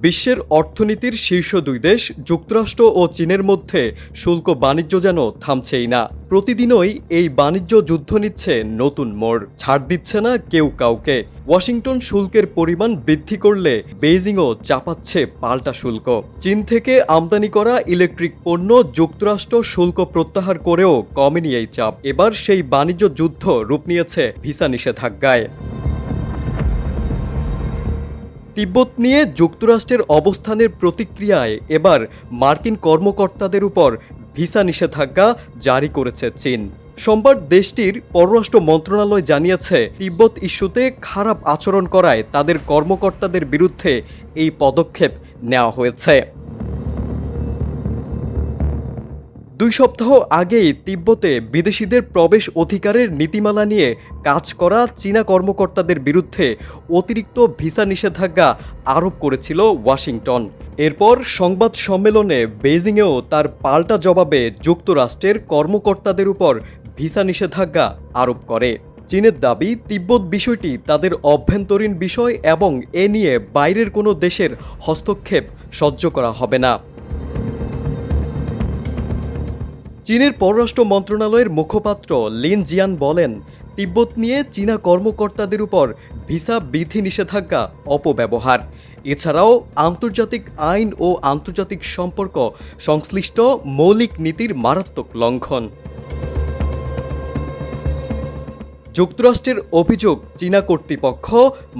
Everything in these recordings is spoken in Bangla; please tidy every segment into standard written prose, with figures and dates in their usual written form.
বিশ্বের অর্থনীতির শীর্ষ দুই দেশ যুক্তরাষ্ট্র ও চীনের মধ্যে শুল্ক বাণিজ্য যেন থামছেই না। প্রতিদিনই এই বাণিজ্য যুদ্ধ নিচ্ছে নতুন মোড়, ছাড় দিচ্ছে না কেউ কাউকে। ওয়াশিংটন শুল্কের পরিমাণ বৃদ্ধি করলে বেইজিংও চাপাচ্ছে পাল্টা শুল্ক। চীন থেকে আমদানি করা ইলেকট্রিক পণ্য যুক্তরাষ্ট্র শুল্ক প্রত্যাহার করেও কমেনি এই চাপ। এবার সেই বাণিজ্য যুদ্ধ রূপ নিয়েছে ভিসা নিষেধাজ্ঞায়। তিব্বত নিয়ে যুক্তরাষ্ট্রের অবস্থানের প্রতিক্রিয়ায় এবার মার্কিন কর্মকর্তাদের উপর ভিসা নিষেধাজ্ঞা জারি করেছে চীন। সোমবার দেশটির পররাষ্ট্র মন্ত্রণালয় জানিয়েছে, তিব্বত ইস্যুতে খারাপ আচরণ করায় তাদের কর্মকর্তাদের বিরুদ্ধে এই পদক্ষেপ নেওয়া হয়েছে। 2 সপ্তাহ আগেই তিব্বতে বিদেশিদের প্রবেশ অধিকারের নীতিমালা নিয়ে কাজ করা চীনা কর্মকর্তাদের বিরুদ্ধে অতিরিক্ত ভিসা নিষেধাজ্ঞা আরোপ করেছিল ওয়াশিংটন। এরপর সংবাদ সম্মেলনে বেইজিংয়েও তার পাল্টা জবাবে যুক্তরাষ্ট্রের কর্মকর্তাদের উপর ভিসা নিষেধাজ্ঞা আরোপ করে। চীনের দাবি, তিব্বত বিষয়টি তাদের অভ্যন্তরীণ বিষয় এবং এ নিয়ে বাইরের কোনো দেশের হস্তক্ষেপ সহ্য করা হবে না। চীনের পররাষ্ট্র মন্ত্রণালয়ের মুখপাত্র লিন জিয়ান বলেন, তিব্বত নিয়ে চীনা কর্মকর্তাদের উপর ভিসা বিধি নিষেধাজ্ঞা অপব্যবহার, এছাড়াও আন্তর্জাতিক আইন ও আন্তর্জাতিক সম্পর্ক সংশ্লিষ্ট মৌলিক নীতির মারাত্মক লঙ্ঘন। যুক্তরাষ্ট্রের অভিযোগ, চীনা কর্তৃপক্ষ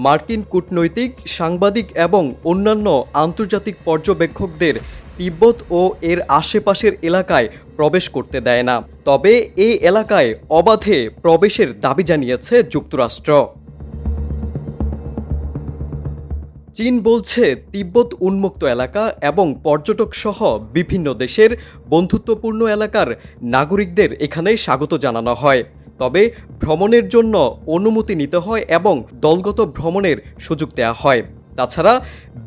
মার্কিন কূটনৈতিক, সাংবাদিক এবং অন্যান্য আন্তর্জাতিক পর্যবেক্ষকদের তিব্বত ও এর আশেপাশের এলাকায় প্রবেশ করতে দেয় না। তবে এই এলাকায় অবাধে প্রবেশের দাবি জানিয়েছে যুক্তরাষ্ট্র। চীন বলছে, তিব্বত উন্মুক্ত এলাকা এবং পর্যটক সহ বিভিন্ন দেশের বন্ধুত্বপূর্ণ এলাকার নাগরিকদের এখানে স্বাগত জানানো হয়। তবে ভ্রমণের জন্য অনুমতি নিতে হয় এবং দলগত ভ্রমণের সুযোগ দেওয়া হয়। তাছাড়া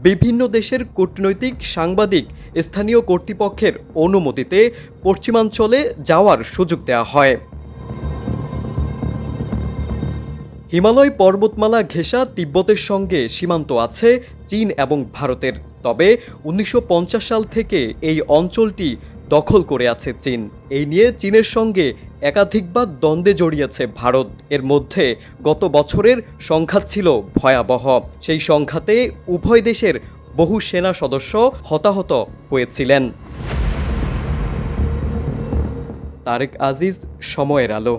বিভিন্ন দেশের কূটনৈতিক, সাংবাদিক স্থানীয় কর্তৃপক্ষের অনুমতিতে পশ্চিমাঞ্চলে যাওয়ার সুযোগ দেওয়া হয়। হিমালয় পর্বতমালা ঘেঁষা তিব্বতের সঙ্গে সীমান্ত আছে চীন এবং ভারতের। তবে 1950 সাল থেকে এই অঞ্চলটি দখল করে আছে চীন। এই নিয়ে চীনের সঙ্গে একাধিকবার দ্বন্দ্বে জড়িয়েছে ভারত। এর মধ্যে গত বছরের সংঘাত ছিল ভয়াবহ। সেই সংঘাতে উভয় দেশের বহু সেনা সদস্য হতাহত হয়েছিলেন। তারেক আজিজ, সময়ের আলো।